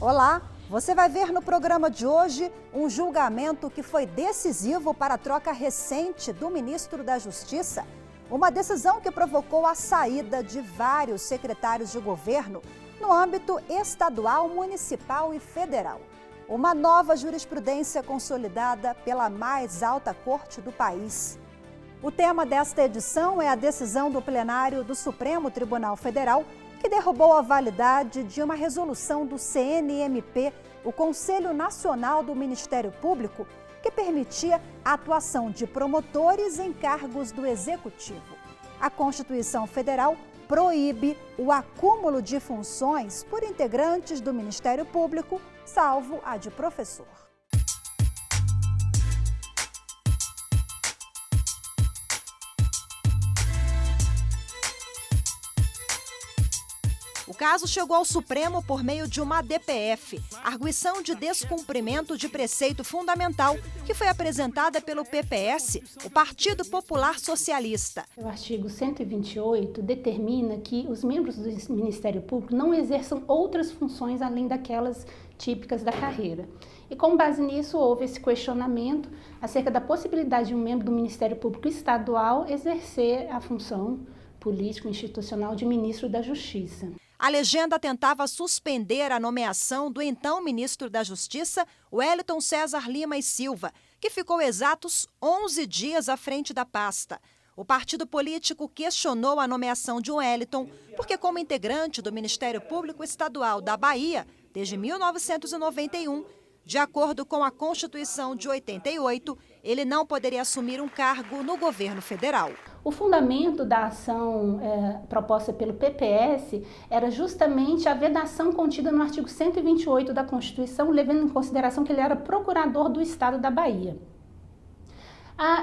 Olá, você vai ver no programa de hoje um julgamento que foi decisivo para a troca recente do ministro da Justiça. Uma decisão que provocou a saída de vários secretários de governo no âmbito estadual, municipal e federal. Uma nova jurisprudência consolidada pela mais alta corte do país. O tema desta edição é a decisão do plenário do Supremo Tribunal Federal, que derrubou a validade de uma resolução do CNMP, o Conselho Nacional do Ministério Público, que permitia a atuação de promotores em cargos do Executivo. A Constituição Federal proíbe o acúmulo de funções por integrantes do Ministério Público, salvo a de professor. O caso chegou ao Supremo por meio de uma DPF, arguição de descumprimento de preceito fundamental, que foi apresentada pelo PPS, o Partido Popular Socialista. O artigo 128 determina que os membros do Ministério Público não exerçam outras funções além daquelas típicas da carreira. E com base nisso, houve esse questionamento acerca da possibilidade de um membro do Ministério Público Estadual exercer a função político-institucional de ministro da Justiça. A legenda tentava suspender a nomeação do então ministro da Justiça, Wellington César Lima e Silva, que ficou exatos 11 dias à frente da pasta. O partido político questionou a nomeação de Wellington porque, como integrante do Ministério Público Estadual da Bahia, desde 1991, de acordo com a Constituição de 88, ele não poderia assumir um cargo no governo federal. O fundamento da ação proposta pelo PPS era justamente a vedação contida no artigo 128 da Constituição, levando em consideração que ele era procurador do Estado da Bahia.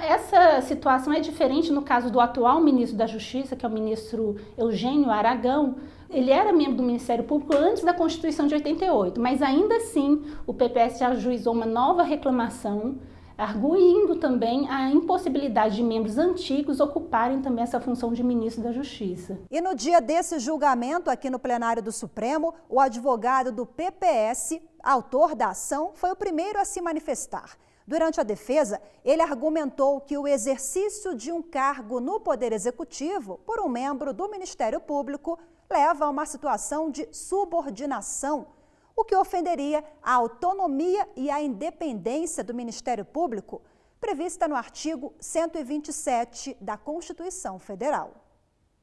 Essa situação é diferente no caso do atual ministro da Justiça, que é o ministro Eugênio Aragão. Ele era membro do Ministério Público antes da Constituição de 88, mas ainda assim o PPS já ajuizou uma nova reclamação, arguindo também a impossibilidade de membros antigos ocuparem também essa função de ministro da Justiça. E no dia desse julgamento, aqui no plenário do Supremo, o advogado do PPS, autor da ação, foi o primeiro a se manifestar. Durante a defesa, ele argumentou que o exercício de um cargo no Poder Executivo por um membro do Ministério Público leva a uma situação de subordinação, o que ofenderia a autonomia e a independência do Ministério Público, prevista no artigo 127 da Constituição Federal.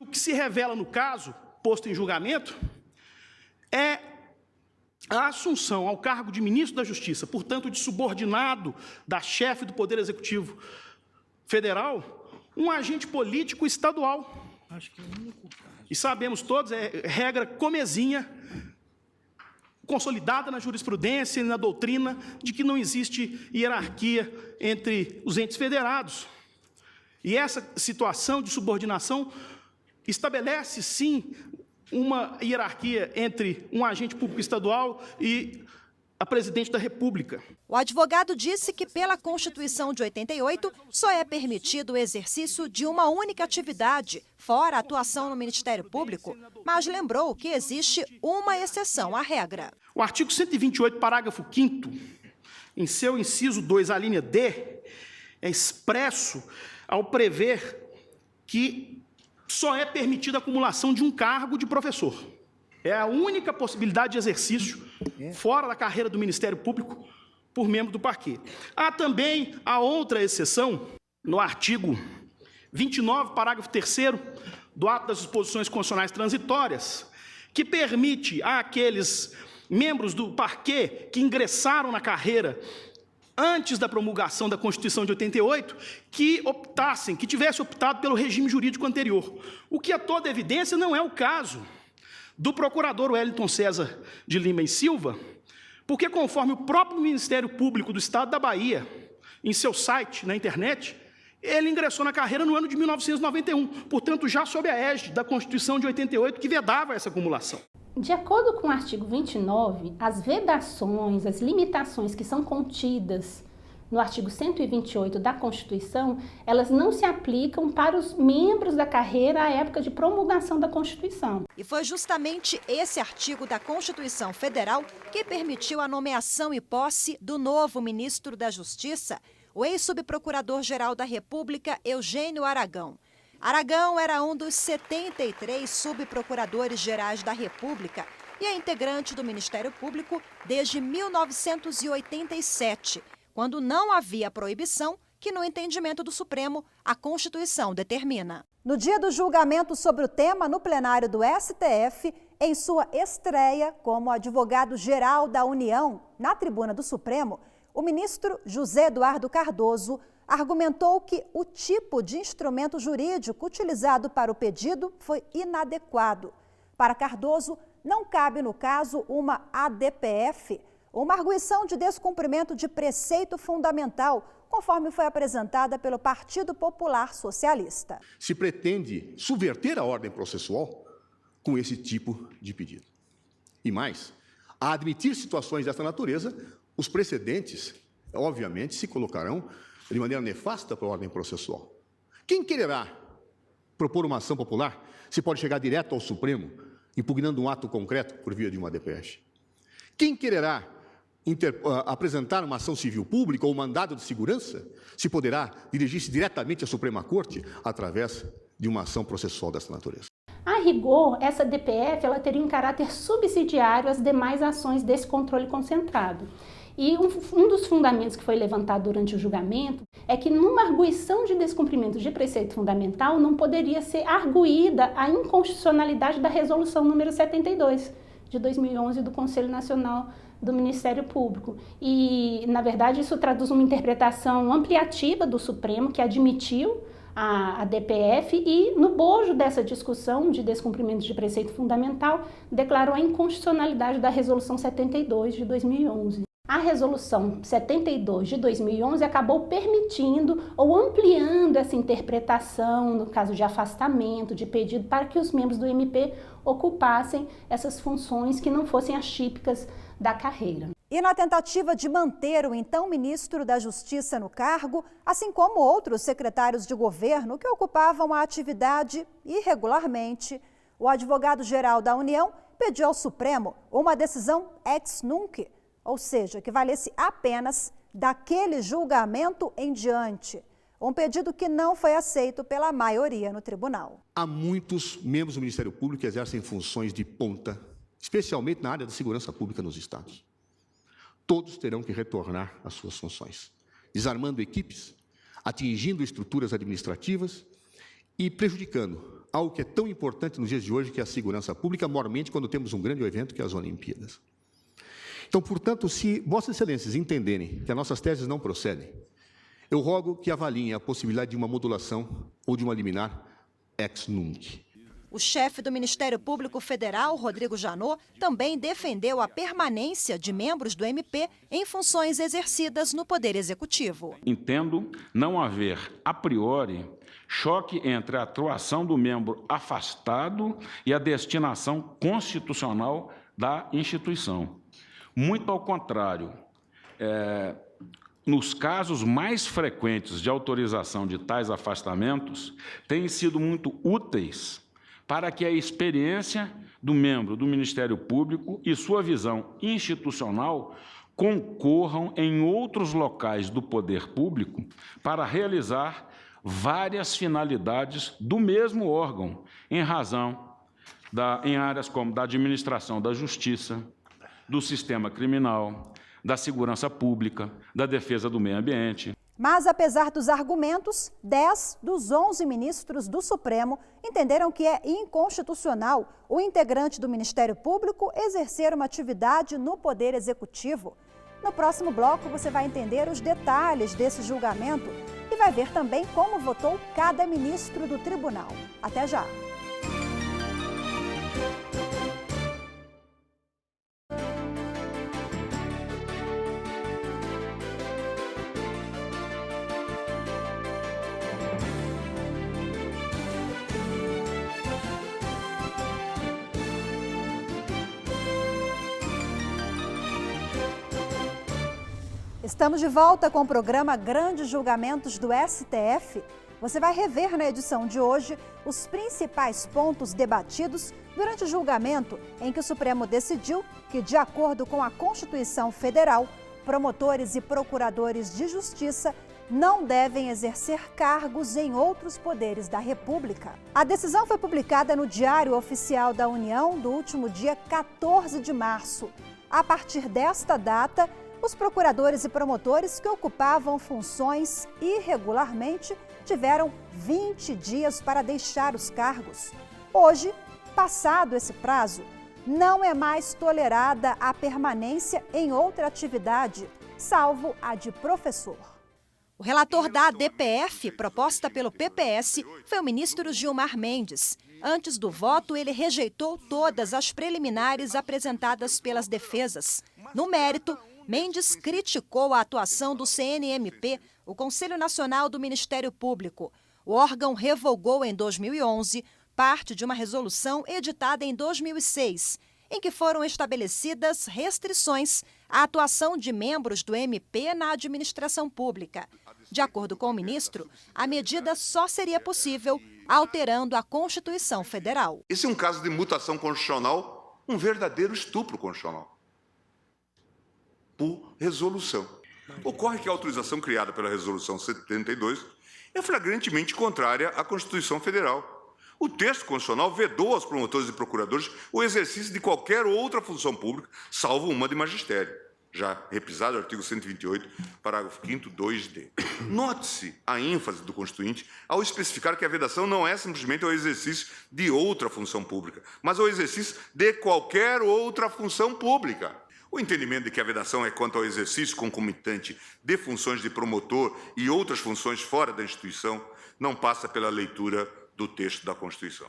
O que se revela no caso, posto em julgamento, é a assunção ao cargo de ministro da Justiça, portanto, de subordinado da chefe do Poder Executivo Federal, um agente político estadual. Acho que é o único caso. E sabemos todos, é regra comezinha, consolidada na jurisprudência e na doutrina, de que não existe hierarquia entre os entes federados. E essa situação de subordinação estabelece, sim, uma hierarquia entre um agente público estadual e a presidente da República. O advogado disse que, pela Constituição de 88, só é permitido o exercício de uma única atividade, fora a atuação no Ministério Público, mas lembrou que existe uma exceção à regra. O artigo 128, parágrafo 5º, em seu inciso 2, a linha D, é expresso ao prever que só é permitida a acumulação de um cargo de professor. É a única possibilidade de exercício fora da carreira do Ministério Público por membro do parquê. Há também a outra exceção no artigo 29, parágrafo 3º do ato das disposições constitucionais transitórias, que permite àqueles membros do parquê que ingressaram na carreira antes da promulgação da Constituição de 88, que tivessem optado pelo regime jurídico anterior. O que a toda evidência não é o caso do procurador Wellington César de Lima e Silva, porque, conforme o próprio Ministério Público do Estado da Bahia, em seu site, na internet, ele ingressou na carreira no ano de 1991, portanto, já sob a égide da Constituição de 88, que vedava essa acumulação. De acordo com o artigo 29, as vedações, as limitações que são contidas no artigo 128 da Constituição, elas não se aplicam para os membros da carreira à época de promulgação da Constituição. E foi justamente esse artigo da Constituição Federal que permitiu a nomeação e posse do novo ministro da Justiça, o ex-subprocurador-geral da República, Eugênio Aragão. Aragão era um dos 73 subprocuradores gerais da República e é integrante do Ministério Público desde 1987, quando não havia proibição que, no entendimento do Supremo, a Constituição determina. No dia do julgamento sobre o tema no plenário do STF, em sua estreia como advogado-geral da União na tribuna do Supremo, o ministro José Eduardo Cardoso argumentou que o tipo de instrumento jurídico utilizado para o pedido foi inadequado. Para Cardoso, não cabe no caso uma ADPF, uma arguição de descumprimento de preceito fundamental, conforme foi apresentada pelo Partido Popular Socialista. Se pretende subverter a ordem processual com esse tipo de pedido. E mais, a admitir situações dessa natureza, os precedentes, obviamente, se colocarão de maneira nefasta para a ordem processual. Quem quererá propor uma ação popular se pode chegar direto ao Supremo, impugnando um ato concreto por via de uma ADPF? Quem quererá apresentar uma ação civil pública ou um mandado de segurança se poderá dirigir-se diretamente à Suprema Corte através de uma ação processual dessa natureza? A rigor, essa DPF ela teria um caráter subsidiário às demais ações desse controle concentrado. E um dos fundamentos que foi levantado durante o julgamento é que numa arguição de descumprimento de preceito fundamental não poderia ser arguída a inconstitucionalidade da resolução número 72 de 2011 do Conselho Nacional do Ministério Público. E, na verdade, isso traduz uma interpretação ampliativa do Supremo, que admitiu a DPF e, no bojo dessa discussão de descumprimento de preceito fundamental, declarou a inconstitucionalidade da Resolução 72 de 2011. A Resolução 72 de 2011 acabou permitindo ou ampliando essa interpretação, no caso de afastamento, de pedido, para que os membros do MP ocupassem essas funções que não fossem as típicas da carreira. E na tentativa de manter o então ministro da Justiça no cargo, assim como outros secretários de governo que ocupavam a atividade irregularmente, o advogado-geral da União pediu ao Supremo uma decisão ex nunc, ou seja, que valesse apenas daquele julgamento em diante. Um pedido que não foi aceito pela maioria no tribunal. Há muitos membros do Ministério Público que exercem funções de ponta, especialmente na área da segurança pública nos estados. Todos terão que retornar às suas funções, desarmando equipes, atingindo estruturas administrativas e prejudicando algo que é tão importante nos dias de hoje, que é a segurança pública, maiormente quando temos um grande evento, que é as Olimpíadas. Então, portanto, se Vossas Excelências entenderem que as nossas teses não procedem, eu rogo que avaliem a possibilidade de uma modulação ou de uma liminar ex nunc. O chefe do Ministério Público Federal, Rodrigo Janot, também defendeu a permanência de membros do MP em funções exercidas no Poder Executivo. Entendo não haver, a priori, choque entre a atuação do membro afastado e a destinação constitucional da instituição. Muito ao contrário, nos casos mais frequentes de autorização de tais afastamentos, têm sido muito úteis para que a experiência do membro do Ministério Público e sua visão institucional concorram em outros locais do poder público para realizar várias finalidades do mesmo órgão, em áreas como da administração da justiça, do sistema criminal, da segurança pública, da defesa do meio ambiente. Mas, apesar dos argumentos, 10 dos 11 ministros do Supremo entenderam que é inconstitucional o integrante do Ministério Público exercer uma atividade no Poder Executivo. No próximo bloco, você vai entender os detalhes desse julgamento e vai ver também como votou cada ministro do tribunal. Até já! Estamos de volta com o programa Grandes Julgamentos do STF. Você vai rever na edição de hoje os principais pontos debatidos durante o julgamento em que o Supremo decidiu que, de acordo com a Constituição Federal, promotores e procuradores de justiça não devem exercer cargos em outros poderes da República. A decisão foi publicada no Diário Oficial da União do último dia 14 de março. A partir desta data, os procuradores e promotores que ocupavam funções irregularmente tiveram 20 dias para deixar os cargos. Hoje, passado esse prazo, não é mais tolerada a permanência em outra atividade, salvo a de professor. O relator da ADPF, proposta pelo PPS, foi o ministro Gilmar Mendes. Antes do voto, ele rejeitou todas as preliminares apresentadas pelas defesas. No mérito, Mendes criticou a atuação do CNMP, o Conselho Nacional do Ministério Público. O órgão revogou em 2011 parte de uma resolução editada em 2006, em que foram estabelecidas restrições à atuação de membros do MP na administração pública. De acordo com o ministro, a medida só seria possível alterando a Constituição Federal. Esse é um caso de mutação constitucional, um verdadeiro estupro constitucional. Por resolução. Ocorre que a autorização criada pela Resolução 72 é flagrantemente contrária à Constituição Federal. O texto constitucional vedou aos promotores e procuradores o exercício de qualquer outra função pública, salvo uma de magistério, já repisado o artigo 128, parágrafo 5º, 2d. Note-se a ênfase do Constituinte ao especificar que a vedação não é simplesmente o exercício de outra função pública, mas o exercício de qualquer outra função pública. O entendimento de que a vedação é quanto ao exercício concomitante de funções de promotor e outras funções fora da instituição não passa pela leitura do texto da Constituição.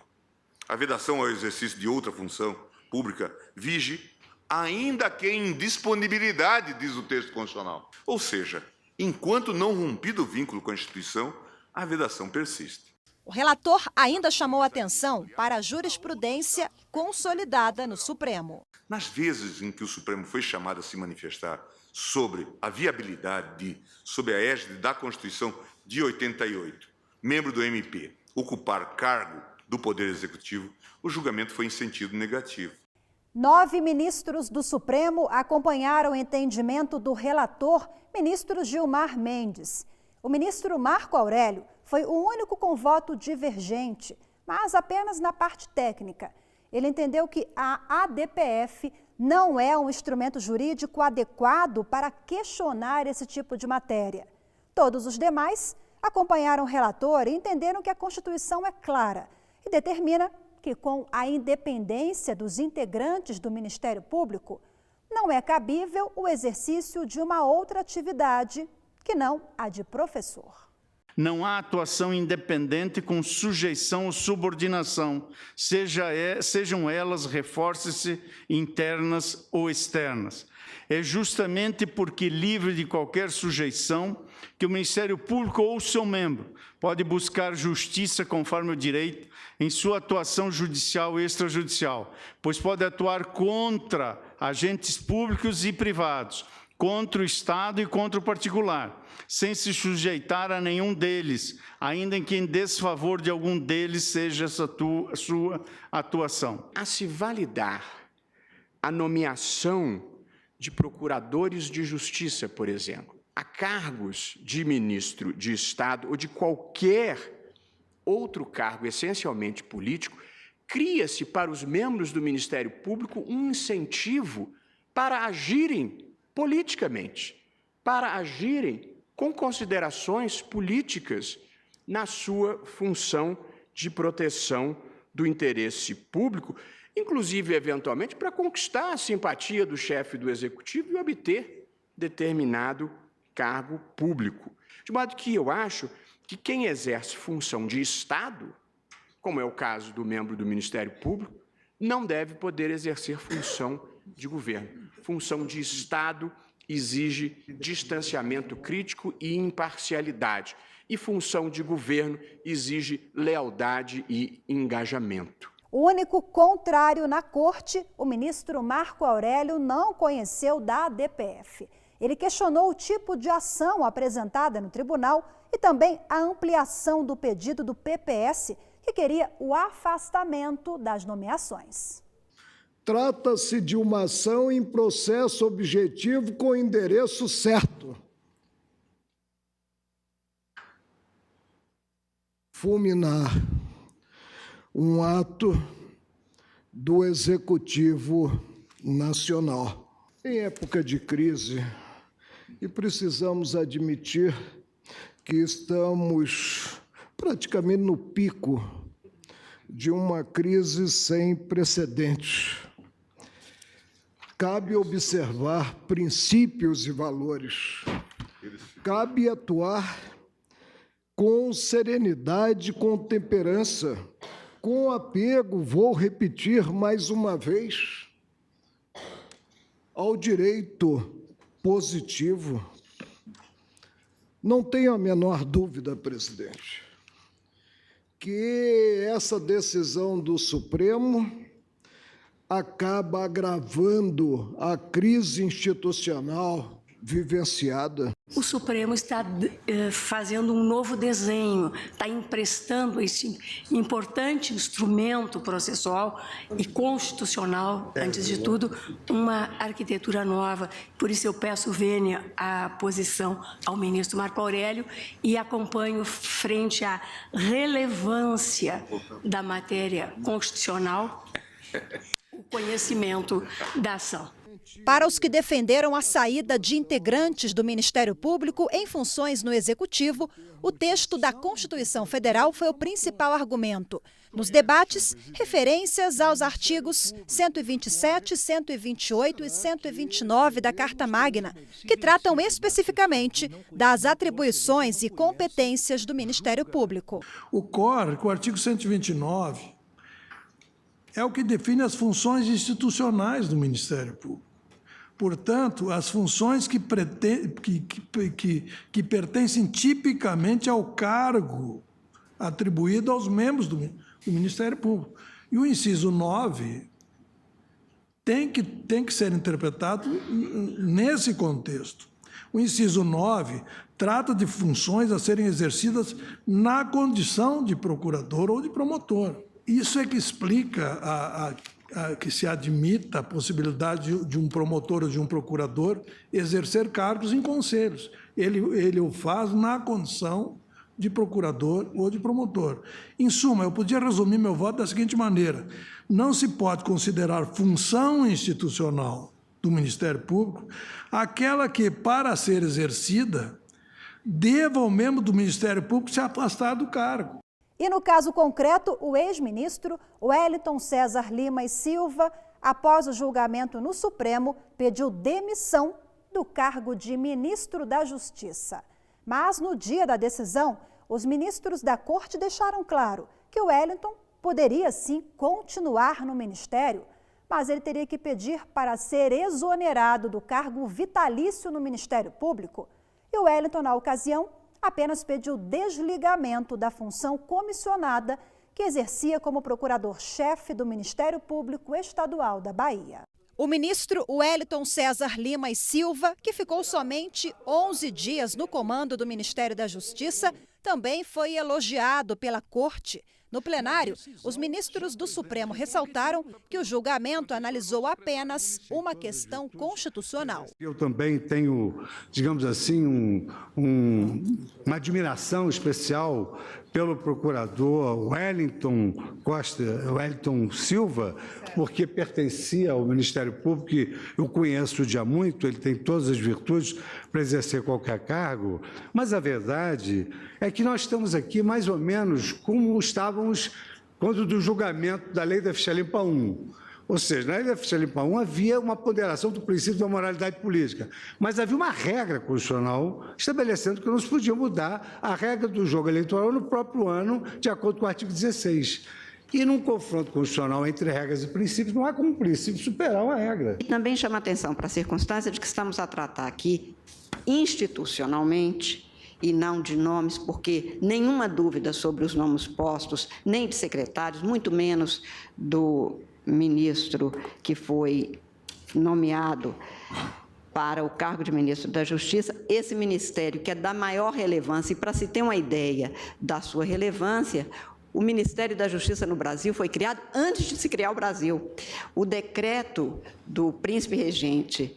A vedação ao exercício de outra função pública vige, ainda que em disponibilidade, diz o texto constitucional. Ou seja, enquanto não rompido o vínculo com a instituição, a vedação persiste. O relator ainda chamou atenção para a jurisprudência consolidada no Supremo. Nas vezes em que o Supremo foi chamado a se manifestar sobre a viabilidade sob a égide da Constituição de 88, membro do MP, ocupar cargo do Poder Executivo, o julgamento foi em sentido negativo. 9 ministros do Supremo acompanharam o entendimento do relator, ministro Gilmar Mendes. O ministro Marco Aurélio foi o único com voto divergente, mas apenas na parte técnica. Ele entendeu que a ADPF não é um instrumento jurídico adequado para questionar esse tipo de matéria. Todos os demais acompanharam o relator e entenderam que a Constituição é clara e determina que, com a independência dos integrantes do Ministério Público, não é cabível o exercício de uma outra atividade que não a de professor. Não há atuação independente com sujeição ou subordinação, sejam elas, reforce-se, internas ou externas. É justamente porque livre de qualquer sujeição que o Ministério Público ou seu membro pode buscar justiça conforme o direito em sua atuação judicial e extrajudicial, pois pode atuar contra agentes públicos e privados, contra o Estado e contra o particular, sem se sujeitar a nenhum deles, ainda que em desfavor de algum deles seja essa sua atuação. A se validar a nomeação de procuradores de justiça, por exemplo, a cargos de ministro de Estado ou de qualquer outro cargo essencialmente político, cria-se para os membros do Ministério Público um incentivo para agirem politicamente, para agirem com considerações políticas na sua função de proteção do interesse público, inclusive, eventualmente, para conquistar a simpatia do chefe do Executivo e obter determinado cargo público. De modo que eu acho que quem exerce função de Estado, como é o caso do membro do Ministério Público, não deve poder exercer função de governo. Função de Estado exige distanciamento crítico e imparcialidade. E função de governo exige lealdade e engajamento. O único contrário na corte, o ministro Marco Aurélio não conheceu da ADPF. Ele questionou o tipo de ação apresentada no tribunal e também a ampliação do pedido do PPS, que queria o afastamento das nomeações. Trata-se de uma ação em processo objetivo com endereço certo. Fulminar um ato do Executivo Nacional. Em época de crise, e precisamos admitir que estamos praticamente no pico de uma crise sem precedentes. Cabe observar princípios e valores. Cabe atuar com serenidade, com temperança, com apego, vou repetir mais uma vez, ao direito positivo. Não tenho a menor dúvida, presidente, que essa decisão do Supremo acaba agravando a crise institucional vivenciada. O Supremo está fazendo um novo desenho, está emprestando esse importante instrumento processual e constitucional, antes de tudo, uma arquitetura nova. Por isso eu peço vênia à posição ao ministro Marco Aurélio e acompanho frente à relevância da matéria constitucional o conhecimento da ação. Para os que defenderam a saída de integrantes do Ministério Público em funções no Executivo, o texto da Constituição Federal foi o principal argumento. Nos debates, referências aos artigos 127, 128 e 129 da Carta Magna, que tratam especificamente das atribuições e competências do Ministério Público. O artigo 129, é o que define as funções institucionais do Ministério Público. Portanto, as funções que pertencem tipicamente ao cargo atribuído aos membros do Ministério Público. E o inciso 9 tem que ser interpretado nesse contexto. O inciso 9 trata de funções a serem exercidas na condição de procurador ou de promotor. Isso é que explica que se admita a possibilidade de um promotor ou de um procurador exercer cargos em conselhos. Ele o faz na condição de procurador ou de promotor. Em suma, eu podia resumir meu voto da seguinte maneira: não se pode considerar função institucional do Ministério Público aquela que, para ser exercida, deva ao membro do Ministério Público se afastar do cargo. E no caso concreto, o ex-ministro Wellington César Lima e Silva, após o julgamento no Supremo, pediu demissão do cargo de ministro da Justiça. Mas no dia da decisão, os ministros da Corte deixaram claro que o Wellington poderia sim continuar no ministério, mas ele teria que pedir para ser exonerado do cargo vitalício no Ministério Público. E o Wellington, na ocasião, apenas pediu desligamento da função comissionada que exercia como procurador-chefe do Ministério Público Estadual da Bahia. O ministro Wellington César Lima e Silva, que ficou somente 11 dias no comando do Ministério da Justiça, também foi elogiado pela Corte. No plenário, os ministros do Supremo ressaltaram que o julgamento analisou apenas uma questão constitucional. Eu também tenho, digamos assim, uma admiração especial pelo procurador Wellington Silva, porque pertencia ao Ministério Público, que eu conheço já muito, ele tem todas as virtudes para exercer qualquer cargo, mas a verdade é que nós estamos aqui mais ou menos como estávamos quando do julgamento da Lei da Ficha Limpa 1. Ou seja, na Lei da Ficha Limpa 1 havia uma ponderação do princípio da moralidade política, mas havia uma regra constitucional estabelecendo que não se podia mudar a regra do jogo eleitoral no próprio ano, de acordo com o artigo 16. E num confronto constitucional entre regras e princípios, não há como princípio superar uma regra. E também chama atenção para a circunstância de que estamos a tratar aqui institucionalmente e não de nomes, porque nenhuma dúvida sobre os nomes postos, nem de secretários, muito menos do ministro que foi nomeado para o cargo de ministro da Justiça, esse ministério que é da maior relevância, e para se ter uma ideia da sua relevância, o Ministério da Justiça no Brasil foi criado antes de se criar o Brasil. O decreto do príncipe regente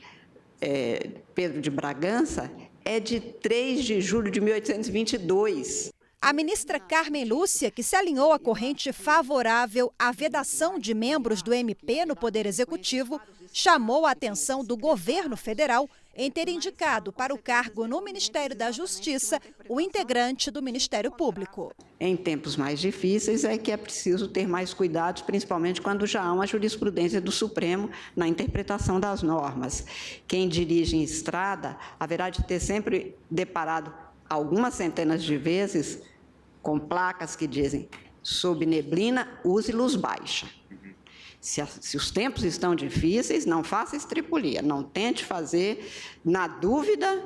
Pedro de Bragança é de 3 de julho de 1822. A ministra Carmen Lúcia, que se alinhou à corrente favorável à vedação de membros do MP no Poder Executivo, chamou a atenção do governo federal em ter indicado para o cargo no Ministério da Justiça o integrante do Ministério Público. Em tempos mais difíceis é que é preciso ter mais cuidados, principalmente quando já há uma jurisprudência do Supremo na interpretação das normas. Quem dirige em estrada haverá de ter sempre deparado algumas centenas de vezes com placas que dizem: sob neblina, use luz baixa. Se os tempos estão difíceis, não faça estripulia, não tente fazer, na dúvida,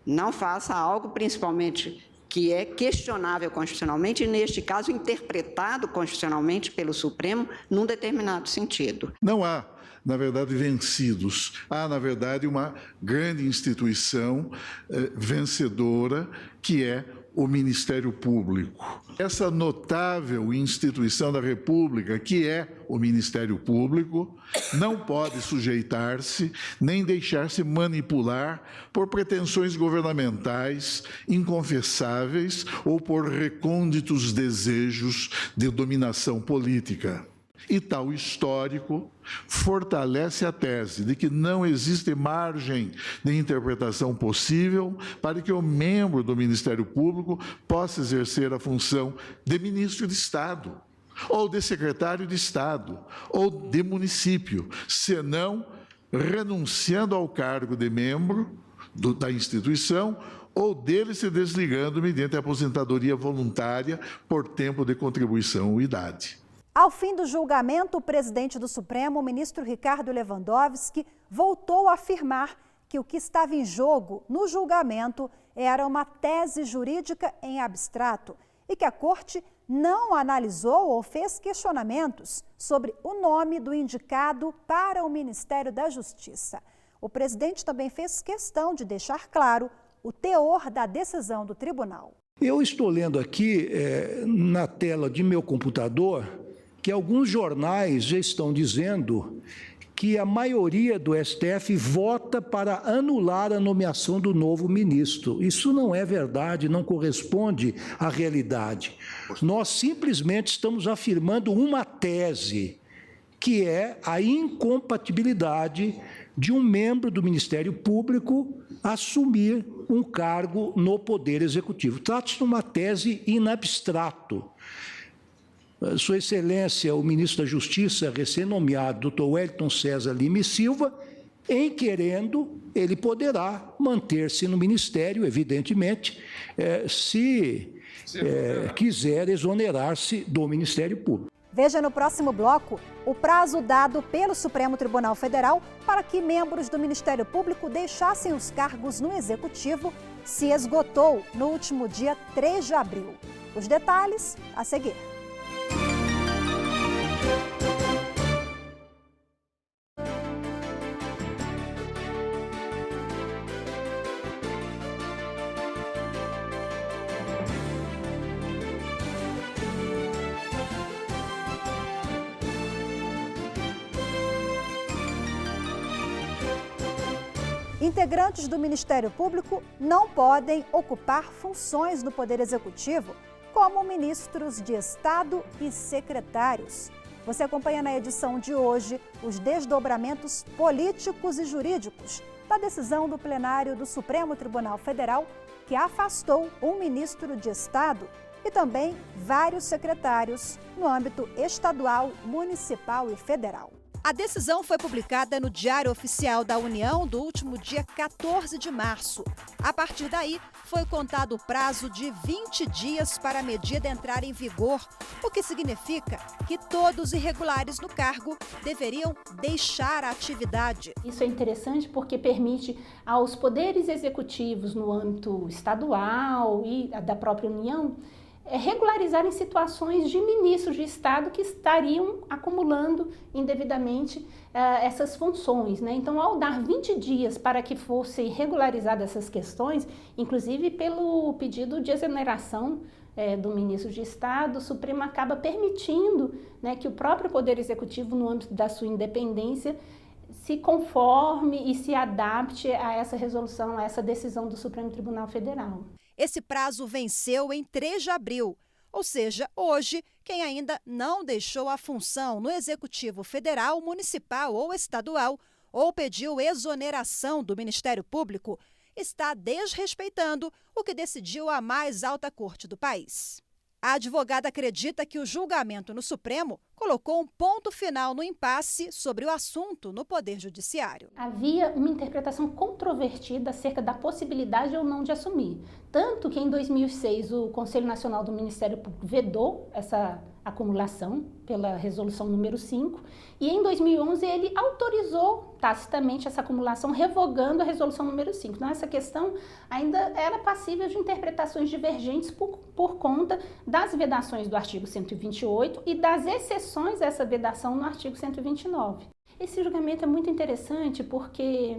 não faça algo, principalmente, que é questionável constitucionalmente, e, neste caso, interpretado constitucionalmente pelo Supremo num determinado sentido. Não há, na verdade, vencidos. Há, na verdade, uma grande instituição vencedora, que é o Ministério Público. Essa notável instituição da República, que é o Ministério Público, não pode sujeitar-se nem deixar-se manipular por pretensões governamentais inconfessáveis ou por recônditos desejos de dominação política. E tal histórico fortalece a tese de que não existe margem de interpretação possível para que o membro do Ministério Público possa exercer a função de ministro de Estado, ou de secretário de Estado, ou de município, senão renunciando ao cargo de membro da instituição ou dele se desligando mediante aposentadoria voluntária por tempo de contribuição ou idade. Ao fim do julgamento, o presidente do Supremo, o ministro Ricardo Lewandowski, voltou a afirmar que o que estava em jogo no julgamento era uma tese jurídica em abstrato e que a Corte não analisou ou fez questionamentos sobre o nome do indicado para o Ministério da Justiça. O presidente também fez questão de deixar claro o teor da decisão do tribunal. Eu estou lendo aqui na tela de meu computador que alguns jornais já estão dizendo que a maioria do STF vota para anular a nomeação do novo ministro. Isso não é verdade, não corresponde à realidade. Nós simplesmente estamos afirmando uma tese, que é a incompatibilidade de um membro do Ministério Público assumir um cargo no Poder Executivo. Trata-se de uma tese in abstrato. Sua Excelência, o ministro da Justiça, recém-nomeado, Dr. Wellington César Lima e Silva, em querendo, ele poderá manter-se no Ministério, evidentemente, se quiser exonerar-se do Ministério Público. Veja no próximo bloco o prazo dado pelo Supremo Tribunal Federal para que membros do Ministério Público deixassem os cargos no Executivo se esgotou no último dia 3 de abril. Os detalhes a seguir. Integrantes do Ministério Público não podem ocupar funções no Poder Executivo, como ministros de Estado e secretários. Você acompanha na edição de hoje os desdobramentos políticos e jurídicos da decisão do plenário do Supremo Tribunal Federal, que afastou um ministro de Estado e também vários secretários no âmbito estadual, municipal e federal. A decisão foi publicada no Diário Oficial da União do último dia 14 de março. A partir daí, foi contado o prazo de 20 dias para a medida entrar em vigor, o que significa que todos irregulares no cargo deveriam deixar a atividade. Isso é interessante porque permite aos poderes executivos no âmbito estadual e da própria União regularizarem situações de ministros de Estado que estariam acumulando indevidamente essas funções, né? Então, ao dar 20 dias para que fossem regularizadas essas questões, inclusive pelo pedido de exoneração do ministro de Estado, o Supremo acaba permitindo, né, que o próprio Poder Executivo, no âmbito da sua independência, se conforme e se adapte a essa resolução, a essa decisão do Supremo Tribunal Federal. Esse prazo venceu em 3 de abril, ou seja, hoje, quem ainda não deixou a função no Executivo Federal, Municipal ou Estadual, ou pediu exoneração do Ministério Público, está desrespeitando o que decidiu a mais alta corte do país. A advogada acredita que o julgamento no Supremo colocou um ponto final no impasse sobre o assunto no Poder Judiciário. Havia uma interpretação controvertida acerca da possibilidade ou não de assumir. Tanto que em 2006 o Conselho Nacional do Ministério Público vedou essa acumulação pela resolução número 5 e em 2011 ele autorizou tacitamente essa acumulação, revogando a resolução número 5. Então essa questão ainda era passível de interpretações divergentes por conta das vedações do artigo 128 e das exceções a essa vedação no artigo 129. Esse julgamento é muito interessante porque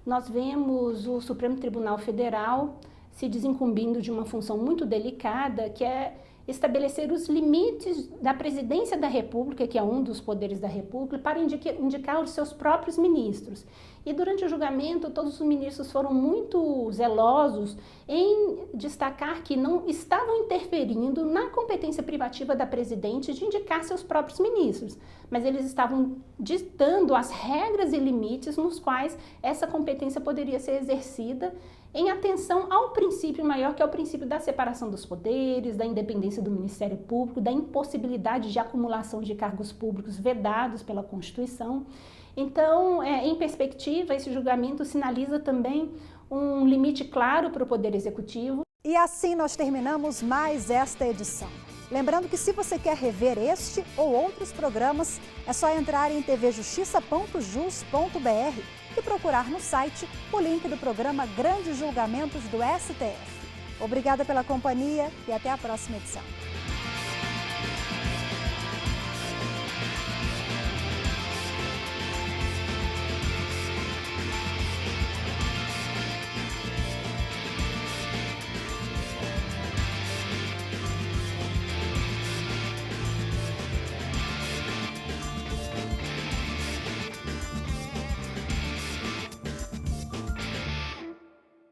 nós vemos o Supremo Tribunal Federal se desincumbindo de uma função muito delicada, que é estabelecer os limites da presidência da República, que é um dos poderes da República, para indicar os seus próprios ministros. E durante o julgamento, todos os ministros foram muito zelosos em destacar que não estavam interferindo na competência privativa da presidente de indicar seus próprios ministros, mas eles estavam ditando as regras e limites nos quais essa competência poderia ser exercida em atenção ao princípio maior, que é o princípio da separação dos poderes, da independência do Ministério Público, da impossibilidade de acumulação de cargos públicos vedados pela Constituição. Então, em perspectiva, esse julgamento sinaliza também um limite claro para o Poder Executivo. E assim nós terminamos mais esta edição. Lembrando que se você quer rever este ou outros programas, é só entrar em tvjustiça.jus.br e procurar no site o link do programa Grandes Julgamentos do STF. Obrigada pela companhia e até a próxima edição.